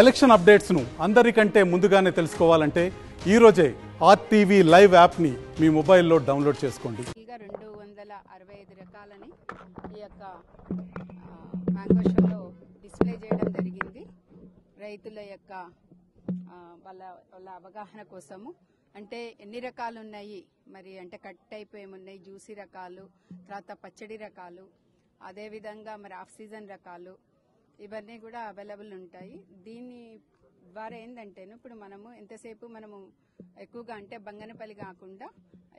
Election అప్డేట్స్ను అందరికంటే ముందుగానే తెలుసుకోవాలంటే ఈరోజే ఆర్టీవీ లైవ్ యాప్ని మీ మొబైల్లో డౌన్లోడ్ చేసుకోండి. 265 రకాలని ఈ యొక్క మ్యాంగో షోలో డిస్ప్లే చేయడం జరిగింది. రైతుల యొక్క వాళ్ళ అవగాహన కోసము. అంటే ఎన్ని రకాలు ఉన్నాయి మరి, అంటే కట్ టైప్ ఏమున్నాయి, జ్యూసీ రకాలు, తర్వాత పచ్చడి రకాలు, అదేవిధంగా మరి ఆఫ్ సీజన్ రకాలు, ఇవన్నీ కూడా అవైలబుల్ ఉంటాయి. దీని ద్వారా ఏంటంటేను ఇప్పుడు మనము ఎంతసేపు మనము ఎక్కువగా అంటే బంగనపల్లి కాకుండా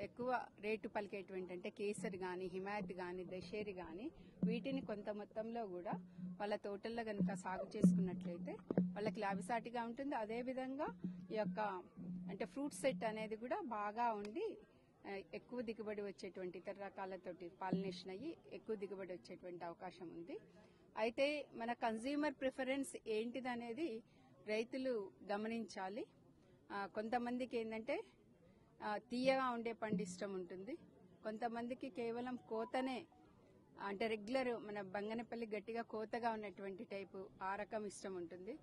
ఎక్కువ రేటు పలికేటువంటి అంటే కేసర్ కానీ, హిమాయత్ కానీ, దశేరి కానీ, వీటిని కొంత మొత్తంలో కూడా వాళ్ళ తోటల్లో కనుక సాగు చేసుకున్నట్లయితే వాళ్ళకి లాభసాటిగా ఉంటుంది. అదేవిధంగా ఈ యొక్క అంటే ఫ్రూట్ సెట్ అనేది కూడా బాగా ఉండి ఎక్కువ దిగుబడి వచ్చేటువంటి ఇతర రకాలతోటి పాలినేషన్ అయ్యి ఎక్కువ దిగుబడి వచ్చేటువంటి అవకాశం ఉంది. అయితే మన కన్జ్యూమర్ ప్రిఫరెన్స్ ఏంటిదనేది రైతులు గమనించాలి. కొంతమందికి ఏంటంటే తీయగా ఉండే పండు ఇష్టం ఉంటుంది, కొంతమందికి కేవలం కోతనే అంటే రెగ్యులర్ మన బంగనపల్లి గట్టిగా కోతగా ఉన్నటువంటి టైపు ఆ రకం ఇష్టం ఉంటుంది.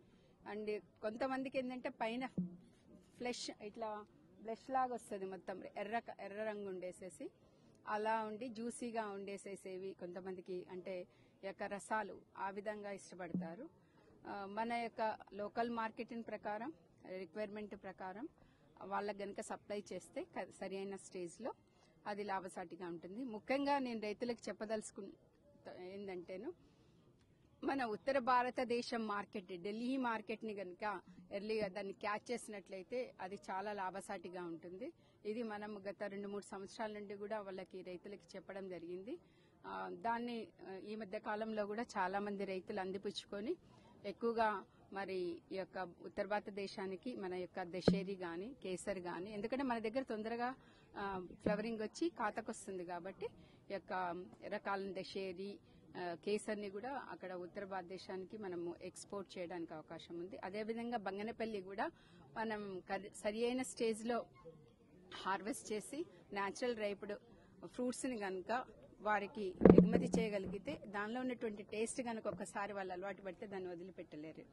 అండ్ కొంతమందికి ఏంటంటే పైన ఫ్లెష్ ఇట్లా బ్లష్ లాగా వస్తుంది, మొత్తం ఎర్ర రంగు ఉండేసేసి అలా ఉండి జ్యూసీగా ఉండేసేసేవి కొంతమందికి అంటే యొక్క రసాలు ఆ విధంగా ఇష్టపడతారు. మన యొక్క లోకల్ మార్కెటింగ్ ప్రకారం రిక్వైర్మెంట్ ప్రకారం వాళ్ళకి గనక సప్లై చేస్తే సరి అయిన స్టేజ్లో అది లాభసాటిగా ఉంటుంది. ముఖ్యంగా నేను రైతులకు ఏంటంటేను మన ఉత్తర భారతదేశం మార్కెట్ ఢిల్లీ మార్కెట్ని కనుక ఎర్లీగా దాన్ని క్యాచ్ చేసినట్లయితే అది చాలా లాభసాటిగా ఉంటుంది. ఇది మనం గత 2-3 సంవత్సరాల నుండి కూడా వాళ్ళకి రైతులకి చెప్పడం జరిగింది. దాన్ని ఈ మధ్య కాలంలో కూడా చాలా మంది రైతులు అందిపుచ్చుకొని ఎక్కువగా మరి ఈ యొక్క ఉత్తర భారతదేశానికి మన యొక్క దశేరి కానీ, కేసర్ కానీ, ఎందుకంటే మన దగ్గర తొందరగా ఫ్లవరింగ్ వచ్చి కాతకొస్తుంది కాబట్టి ఈ యొక్క రకాల దశేరి, కేసర్ని కూడా అక్కడ ఉత్తర భారతదేశానికి మనము ఎక్స్పోర్ట్ చేయడానికి అవకాశం ఉంది. అదేవిధంగా బంగనపల్లి కూడా మనం సరి అయిన స్టేజ్లో హార్వెస్ట్ చేసి న్యాచురల్ రైప్డ్ ఫ్రూట్స్ని కనుక వారికి ఎగుమతి చేయగలిగితే దానిలో ఉన్నటువంటి టేస్ట్ కనుక ఒకసారి వాళ్ళు అలవాటు పడితే దాన్ని వదిలిపెట్టలేరు.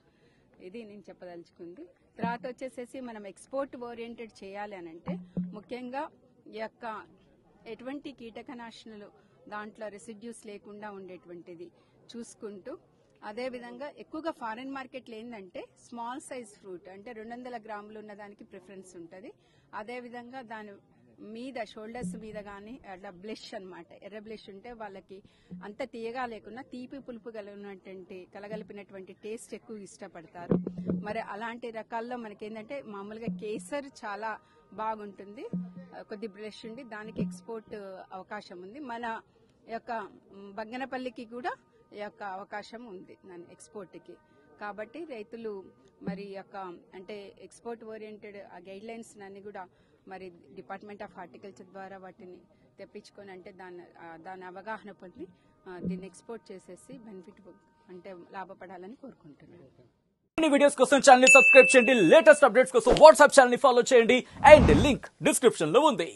ఇది నేను చెప్పదలుచుకుంది. తర్వాత వచ్చేసేసి మనం ఎక్స్పోర్ట్ ఓరియంటెడ్ చేయాలి అని అంటే ముఖ్యంగా ఈ యొక్క ఎటువంటి కీటకనాశనలు దాంట్లో రెసిడ్యూస్ లేకుండా ఉండేటువంటిది చూసుకుంటూ, అదేవిధంగా ఎక్కువగా ఫారిన్ మార్కెట్లో ఏంటంటే స్మాల్ సైజ్ ఫ్రూట్ అంటే 200 గ్రాములు ఉన్నదానికి ప్రిఫరెన్స్ ఉంటుంది. అదేవిధంగా దాని మీద షోల్డర్స్ మీద కానీ అట్లా బ్లెష్ అనమాట, ఎర్ర బ్లెష్ ఉంటే వాళ్ళకి అంత తీయగా లేకున్నా తీపి పులుపు కలగలిపినటువంటి టేస్ట్ ఎక్కువ ఇష్టపడతారు. మరి అలాంటి రకాల్లో మనకేంటంటే మామూలుగా కేసర్ చాలా బాగుంటుంది, కొద్ది బ్లెష్ ఉండి దానికి ఎక్స్పోర్ట్ అవకాశం ఉంది. మన యొక్క బంగనపల్లికి కూడా ఈ యొక్క అవకాశం ఉంది ఎక్స్పోర్ట్కి. కాబట్టి రైతులు మరి యొక్క అంటే ఎక్స్పోర్ట్ ఓరియంటెడ్ ఆ గైడ్ లైన్స్ అన్ని కూడా మరి డిపార్ట్మెంట్ ఆఫ్ హార్టికల్చర్ ద్వారా వాటిని తెప్పించుకొని అంటే దాని అవగాహన పొంది దీన్ని ఎక్స్పోర్ట్ చేసేసి బెనిఫిట్ అంటే లాభపడాలని కోరుకుంటున్నాను. వీడియోస్ కోసం ఛానల్ ని సబ్స్క్రైబ్ చేయండి, లేటెస్ట్ అప్డేట్స్ కోసం వాట్సాప్ ఛానల్ ని ఫాలో చేయండి అండ్ లింక్ డిస్క్రిప్షన్ లో ఉంది.